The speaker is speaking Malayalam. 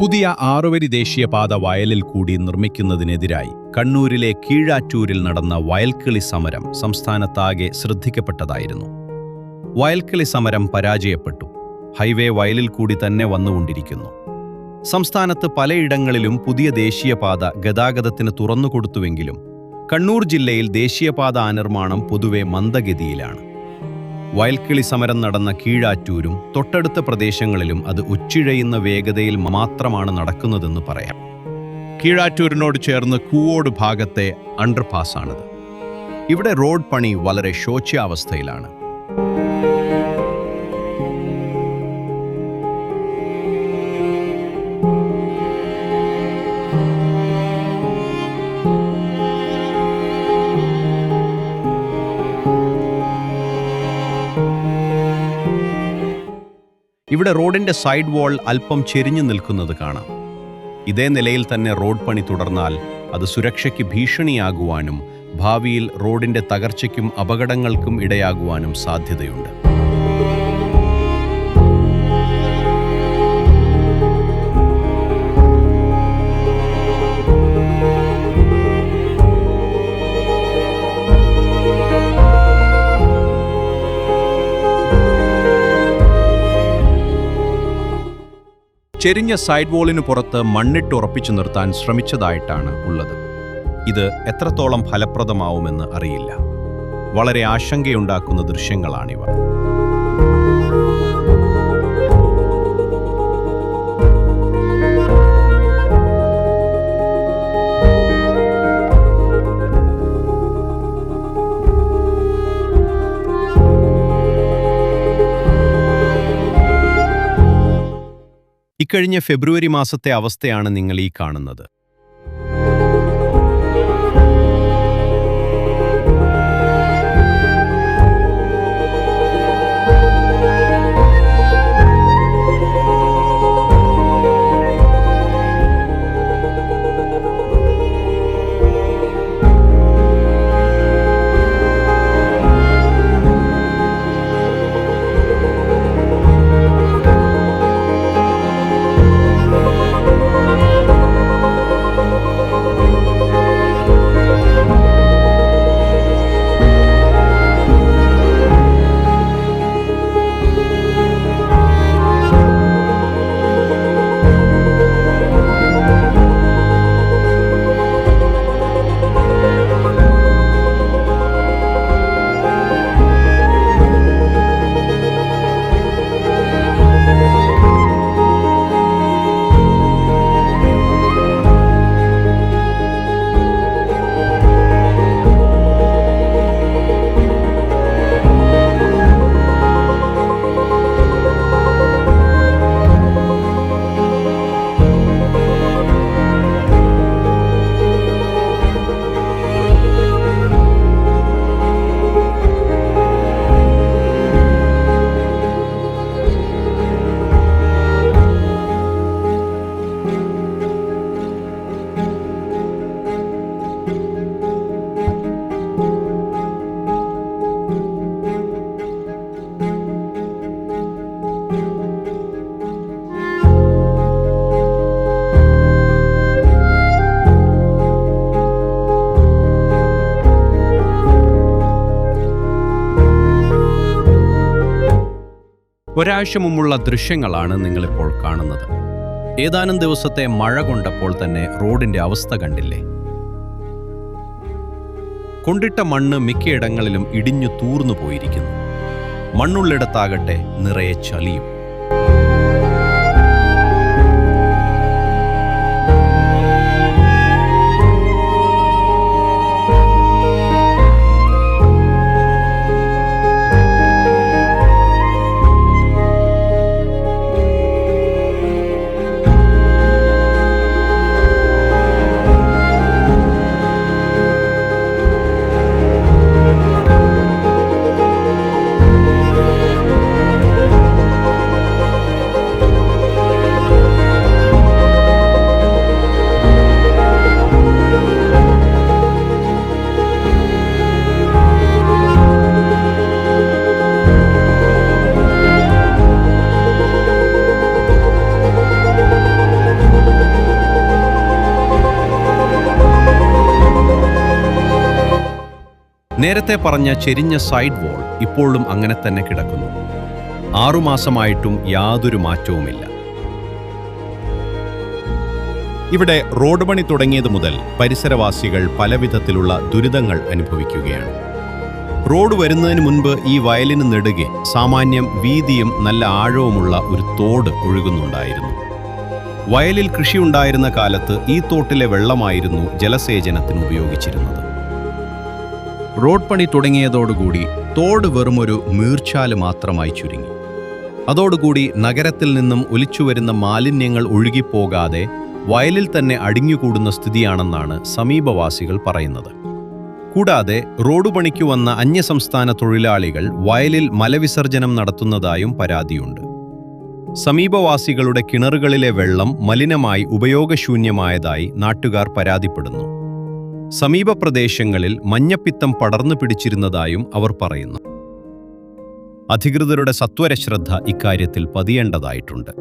പുതിയ ആറുവരി ദേശീയപാത വയലിൽ കൂടി നിർമ്മിക്കുന്നതിനെതിരായി കണ്ണൂരിലെ കീഴാറ്റൂരിൽ നടന്ന വയൽക്കിളി സമരം സംസ്ഥാനത്താകെ ശ്രദ്ധിക്കപ്പെട്ടതായിരുന്നു. വയൽക്കിളി സമരം പരാജയപ്പെട്ടു. ഹൈവേ വയലിൽ കൂടി തന്നെ വന്നുകൊണ്ടിരിക്കുന്നു. സംസ്ഥാനത്ത് പലയിടങ്ങളിലും പുതിയ ദേശീയപാത ഗതാഗതത്തിന് തുറന്നുകൊടുത്തുവെങ്കിലും കണ്ണൂർ ജില്ലയിൽ ദേശീയപാത നിർമ്മാണം പൊതുവെ മന്ദഗതിയിലാണ്. വയൽക്കിളി സമരം നടന്ന കീഴാറ്റൂരും തൊട്ടടുത്ത പ്രദേശങ്ങളിലും അത് ഉച്ചിഴയുന്ന വേഗതയിൽ മാത്രമാണ് നടക്കുന്നതെന്ന് പറയാം. കീഴാറ്റൂരിനോട് ചേർന്ന് കൂവോട് ഭാഗത്തെ അണ്ടർപാസാണിത്. ഇവിടെ റോഡ് പണി വളരെ ശോച്യാവസ്ഥയിലാണ്. ഇവിടെ റോഡിന്റെ സൈഡ് വാൾ അല്പം ചെരിഞ്ഞു നിൽക്കുന്നത് കാണാം. ഇതേ നിലയിൽ തന്നെ റോഡ് പണി തുടർന്നാൽ അത് സുരക്ഷയ്ക്ക് ഭീഷണിയാകുവാനും ഭാവിയിൽ റോഡിന്റെ തകർച്ചയ്ക്കും അപകടങ്ങൾക്കും ഇടയാകുവാനും സാധ്യതയുണ്ട്. ചെരിഞ്ഞ സൈഡ് വാളിന് പുറത്ത് മണ്ണിട്ട് ഉറപ്പിച്ചു നിർത്താൻ ശ്രമിച്ചതായിട്ടാണ് ഉള്ളത്. ഇത് എത്രത്തോളം ഫലപ്രദമാവുമെന്ന് അറിയില്ല. വളരെ ആശങ്കയുണ്ടാക്കുന്ന ദൃശ്യങ്ങളാണിവ. ഇക്കഴിഞ്ഞ ഫെബ്രുവരി മാസത്തെ അവസ്ഥയാണ് നിങ്ങൾ ഈ കാണുന്നത്. ഒരാഴ്ച മുമ്പുള്ള ദൃശ്യങ്ങളാണ് നിങ്ങളിപ്പോൾ കാണുന്നത്. ഏതാനും ദിവസത്തെ മഴ കൊണ്ടപ്പോൾ തന്നെ റോഡിന്റെ അവസ്ഥ കണ്ടില്ലേ? കൊണ്ടിട്ട മണ്ണ് മിക്കയിടങ്ങളിലും ഇടിഞ്ഞു തൂർന്നു പോയിരിക്കുന്നു. മണ്ണുള്ളിടത്താകട്ടെ നിറയെ ചളിയും. നേരത്തെ പറഞ്ഞ ചെരിഞ്ഞ സൈഡ് വാൾ ഇപ്പോഴും അങ്ങനെ തന്നെ കിടക്കുന്നു. 6 മാസമായിട്ടും യാതൊരു മാറ്റവുമില്ല. ഇവിടെ റോഡ് പണി തുടങ്ങിയത് മുതൽ പരിസരവാസികൾ പലവിധത്തിലുള്ള ദുരിതങ്ങൾ അനുഭവിക്കുകയാണ്. റോഡ് വരുന്നതിന് മുൻപ് ഈ വയലിന് നെടുകെ സാമാന്യം വീതിയും നല്ല ആഴവുമുള്ള ഒരു തോട് ഒഴുകുന്നുണ്ടായിരുന്നു. വയലിൽ കൃഷിയുണ്ടായിരുന്ന കാലത്ത് ഈ തോട്ടിലെ വെള്ളമായിരുന്നു ജലസേചനത്തിന് ഉപയോഗിച്ചിരുന്നത്. റോഡ് പണി തുടങ്ങിയതോടുകൂടി തോട് വെറുമൊരു നീർച്ചാല് മാത്രമായി ചുരുങ്ങി. അതോടുകൂടി നഗരത്തിൽ നിന്നും ഒലിച്ചുവരുന്ന മാലിന്യങ്ങൾ ഒഴുകിപ്പോകാതെ വയലിൽ തന്നെ അടിഞ്ഞുകൂടുന്ന സ്ഥിതിയാണെന്നാണ് സമീപവാസികൾ പറയുന്നത്. കൂടാതെ റോഡ് പണിക്ക് വന്ന അന്യസംസ്ഥാന തൊഴിലാളികൾ വയലിൽ മലവിസർജനം നടത്തുന്നതായും പരാതിയുണ്ട്. സമീപവാസികളുടെ കിണറുകളിലെ വെള്ളം മലിനമായി ഉപയോഗശൂന്യമായതായി നാട്ടുകാർ പരാതിപ്പെടുന്നു. സമീപ പ്രദേശങ്ങളിൽ മഞ്ഞപ്പിത്തം പടർന്നു പിടിച്ചിരുന്നതായും അവർ പറയുന്നു. അധികൃതരുടെ സത്വരശ്രദ്ധ ഇക്കാര്യത്തിൽ പതിയേണ്ടതായിട്ടുണ്ട്.